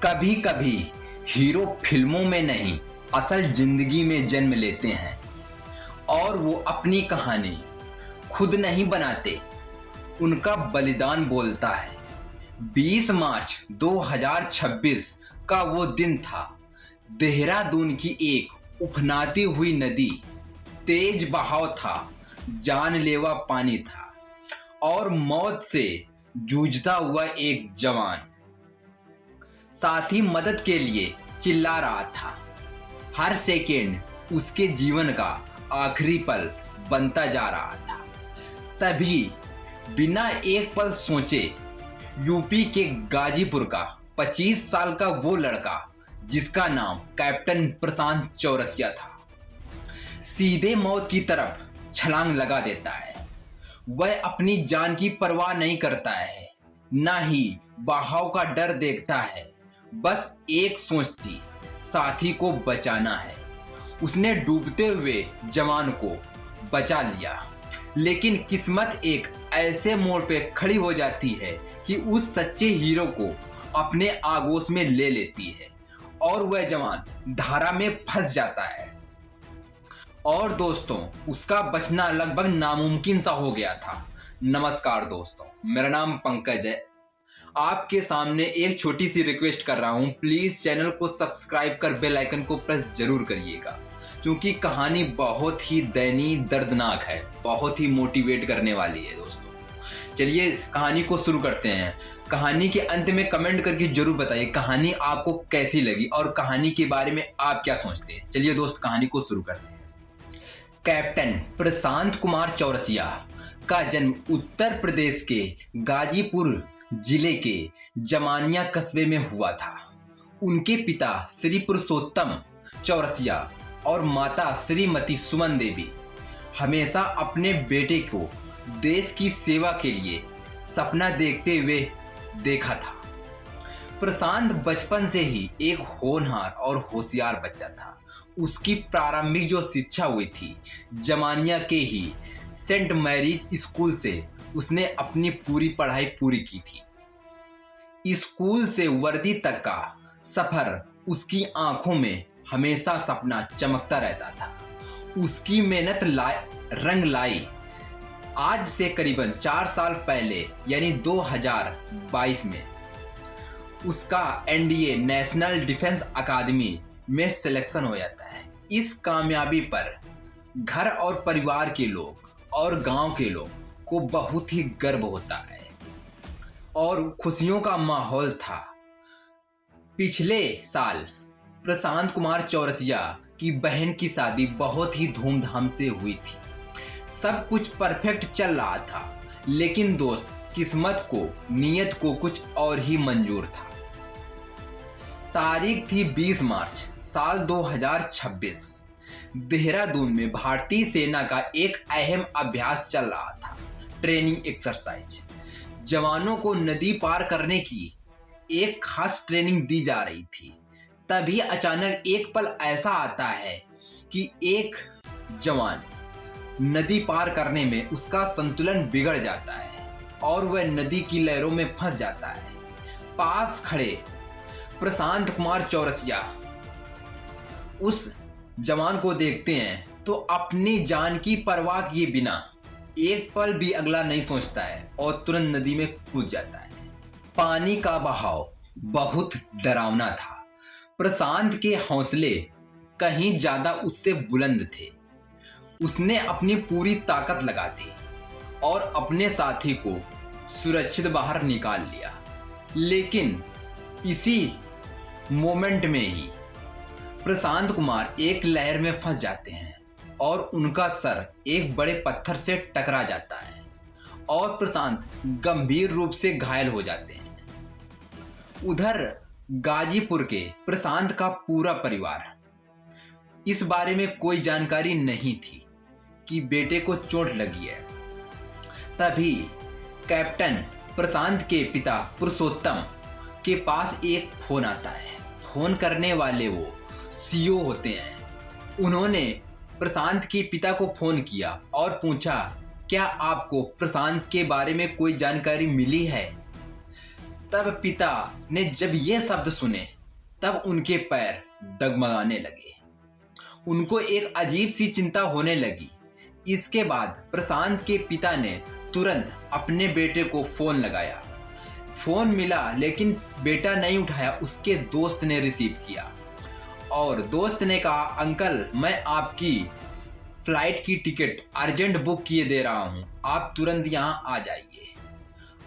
कभी कभी हीरो फिल्मों में नहीं, असल जिंदगी में जन्म लेते हैं और वो अपनी कहानी खुद नहीं बनाते, उनका बलिदान बोलता है। 20 मार्च 2026 का वो दिन था। देहरादून की एक उफनाती हुई नदी, तेज बहाव था, जानलेवा पानी था और मौत से जूझता हुआ एक जवान साथी मदद के लिए चिल्ला रहा था। हर सेकेंड उसके जीवन का आखिरी पल बनता जा रहा था। तभी बिना एक पल सोचे यूपी के गाजीपुर का 25 साल का वो लड़का, जिसका नाम कैप्टन प्रशांत चौरसिया था, सीधे मौत की तरफ छलांग लगा देता है। वह अपनी जान की परवाह नहीं करता है, ना ही बहाव का डर देखता है। बस एक सोच थी, साथी को बचाना है। उसने डूबते हुए जवान को बचा लिया, लेकिन किस्मत एक ऐसे मोड़ पे खड़ी हो जाती है कि उस सच्चे हीरो को अपने आगोश में ले लेती है और वह जवान धारा में फंस जाता है। और दोस्तों, उसका बचना लगभग नामुमकिन सा हो गया था। नमस्कार दोस्तों, मेरा नाम पंकज है। आपके सामने एक छोटी सी रिक्वेस्ट कर रहा हूं, प्लीज चैनल को सब्सक्राइब कर बेल आइकन को प्रेस जरूर करिएगा, क्योंकि कहानी बहुत ही दयनीय, दर्दनाक है, बहुत ही मोटिवेट करने वाली है दोस्तों। चलिए कहानी को शुरू करते हैं। कहानी के अंत में कमेंट करके जरूर बताइए कहानी आपको कैसी लगी और कहानी के बारे में आप क्या सोचते हैं। चलिए दोस्त, कहानी को शुरू करते हैं। कैप्टन प्रशांत कुमार चौरसिया का जन्म उत्तर प्रदेश के गाजीपुर जिले के जमानिया कस्बे में हुआ था। उनके पिता श्री पुरुषोत्तम चौरसिया और माता श्रीमती सुमन देवी हमेशा अपने बेटे को देश की सेवा के लिए सपना देखते हुए देखा था। प्रशांत बचपन से ही एक होनहार और होशियार बच्चा था। उसकी प्रारंभिक जो शिक्षा हुई थी जमानिया के ही सेंट मैरीज स्कूल से उसने अपनी पूरी पढ़ाई पूरी की थी। स्कूल से वर्दी तक का सफर उसकी आंखों में हमेशा सपना चमकता रहता था। उसकी मेहनत रंग लाई। आज से करीबन 4 साल पहले यानी 2022 में उसका एनडीए नेशनल डिफेंस अकादमी में सिलेक्शन हो जाता है। इस कामयाबी पर घर और परिवार के लोग और गांव के लोग को बहुत ही गर्व होता है और खुशियों का माहौल था। पिछले साल प्रशांत कुमार चौरसिया की बहन की शादी बहुत ही धूमधाम से हुई थी। सब कुछ परफेक्ट चल रहा था, लेकिन दोस्त, किस्मत को, नियत को कुछ और ही मंजूर था। तारीख थी 20 मार्च साल 2026। देहरादून में भारतीय सेना का एक अहम अभ्यास चल रहा था, ट्रेनिंग एक्सरसाइज। जवानों को नदी पार करने की एक खास ट्रेनिंग दी जा रही थी। तभी अचानक एक पल ऐसा आता है कि एक जवान नदी पार करने में उसका संतुलन बिगड़ जाता है और वह नदी की लहरों में फंस जाता है। पास खड़े प्रशांत कुमार चौरसिया उस जवान को देखते हैं तो अपनी जान की परवाह किए बिना एक पल भी अगला नहीं सोचता है और तुरंत नदी में कूद जाता है। पानी का बहाव बहुत डरावना था। प्रशांत के हौसले कहीं ज्यादा उससे बुलंद थे। उसने अपनी पूरी ताकत लगा दी और अपने साथी को सुरक्षित बाहर निकाल लिया। लेकिन इसी मोमेंट में ही प्रशांत कुमार एक लहर में फंस जाते हैं और उनका सर एक बड़े पत्थर से टकरा जाता है और प्रशांत गंभीर रूप से घायल हो जाते हैं। उधर गाजीपुर के प्रशांत का पूरा परिवार, इस बारे में कोई जानकारी नहीं थी कि बेटे को चोट लगी है। तभी कैप्टन प्रशांत के पिता पुरुषोत्तम के पास एक फोन आता है। फोन करने वाले वो सीओ होते हैं। उन्होंने प्रशांत के पिता को फोन किया और पूछा, क्या आपको प्रशांत के बारे में कोई जानकारी मिली है? तब पिता ने जब ये शब्द सुने तब उनके पैर डगमगाने लगे। उनको एक अजीब सी चिंता होने लगी। इसके बाद प्रशांत के पिता ने तुरंत अपने बेटे को फोन लगाया। फोन मिला लेकिन बेटा नहीं उठाया। उसके दोस्त ने रिसीव किया और दोस्त ने कहा, अंकल मैं आपकी फ्लाइट की टिकट अर्जेंट बुक किए दे रहा हूं, आप तुरंत यहाँ आ जाइए।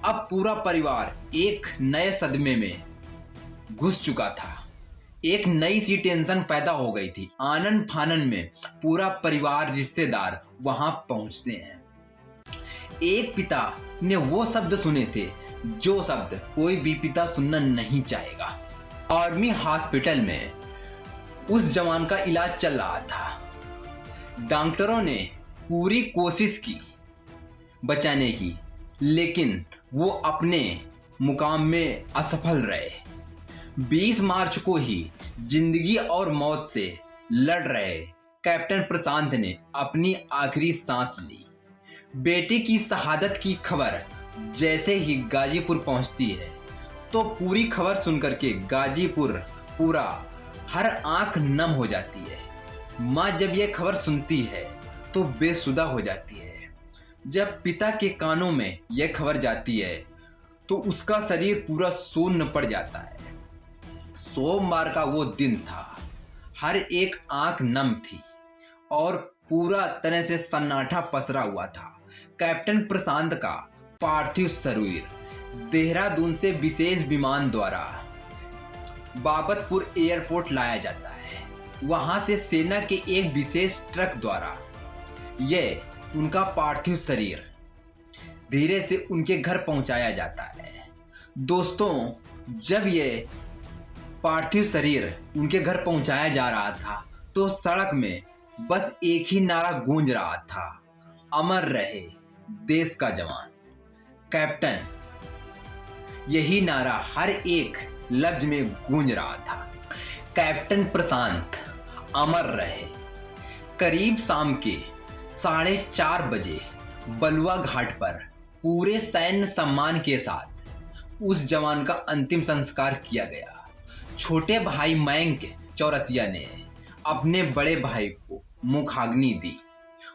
अब पूरा परिवार एक नए सदमे में घुस चुका था। एक नई सी टेंशन पैदा हो गई थी। आनन फानन में पूरा परिवार रिश्तेदार वहां पहुंचते हैं। एक पिता ने वो शब्द सुने थे जो शब्द कोई भी पिता सुनना नहीं चाहेगा। आर्मी हॉस्पिटल में उस जवान का इलाज चल रहा था। डॉक्टरों ने पूरी कोशिश की बचाने की, लेकिन वो अपने मुकाम में असफल रहे। 20 मार्च को ही जिंदगी और मौत से लड़ रहे कैप्टन प्रशांत ने अपनी आखिरी सांस ली। बेटे की शहादत की खबर जैसे ही गाजीपुर पहुंचती है तो पूरी खबर सुनकर के गाजीपुर पूरा हर आंख नम हो जाती है। माँ जब यह खबर सुनती है तो बेसुदा हो जाती है। जब पिता के कानों में यह खबर जाती है तो उसका शरीर पूरा शून्य पड़ जाता है। सोमवार का वो दिन था। हर एक आंख नम थी और पूरा तरह से सन्नाटा पसरा हुआ था। कैप्टन प्रशांत का पार्थिव शरीर देहरादून से विशेष विमान द्वारा बाबतपुर एयरपोर्ट लाया जाता है। वहां से सेना के एक विशेष ट्रक द्वारा यह उनका पार्थिव शरीर धीरे से उनके घर पहुंचाया जाता है। दोस्तों, जब ये पार्थिव शरीर उनके घर पहुंचाया जा रहा था तो सड़क में बस एक ही नारा गूंज रहा था, अमर रहे देश का जवान, कैप्टन। यही नारा हर एक लफ्ज में गूंज रहा था, कैप्टन प्रशांत अमर रहे। करीब शाम के 4:30 बजे बलुआ घाट पर पूरे सैन्य सम्मान के साथ उस जवान का अंतिम संस्कार किया गया। छोटे भाई मयंक चौरसिया ने अपने बड़े भाई को मुखाग्नि दी।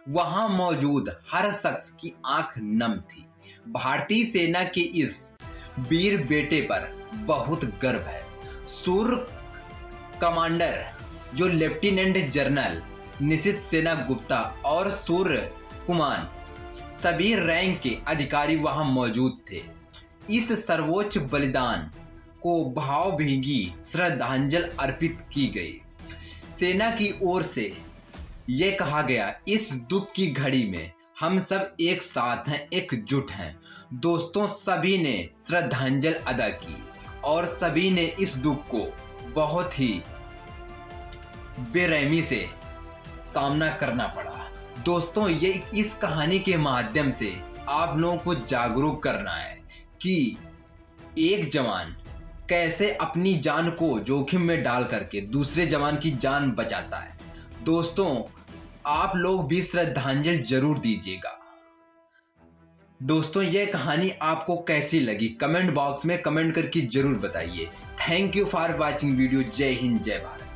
वहां मौजूद हर शख्स की आंख नम थी। भारतीय सेना के इस वीर बेटे पर बहुत गर्व है। सूर्य कमांडर जो लेफ्टिनेंट जनरल निशित सेना गुप्ता और सूर्य कुमार सभी रैंक के अधिकारी वहां मौजूद थे। इस सर्वोच्च बलिदान को भावभीगी श्रद्धांजलि अर्पित की गई। सेना की ओर से यह कहा गया, इस दुख की घड़ी में हम सब एक साथ हैं, एकजुट हैं। दोस्तों, सभी ने श्रद्धांजलि अदा की और सभी ने इस दुख को बहुत ही बेरहमी से सामना करना पड़ा। दोस्तों, ये इस कहानी के माध्यम से आप लोगों को जागरूक करना है कि एक जवान कैसे अपनी जान को जोखिम में डाल करके दूसरे जवान की जान बचाता है। दोस्तों, आप लोग भी श्रद्धांजलि जरूर दीजिएगा। दोस्तों, यह कहानी आपको कैसी लगी कमेंट बॉक्स में कमेंट करके जरूर बताइए। Thank you for watching video. जय हिंद, जय भारत।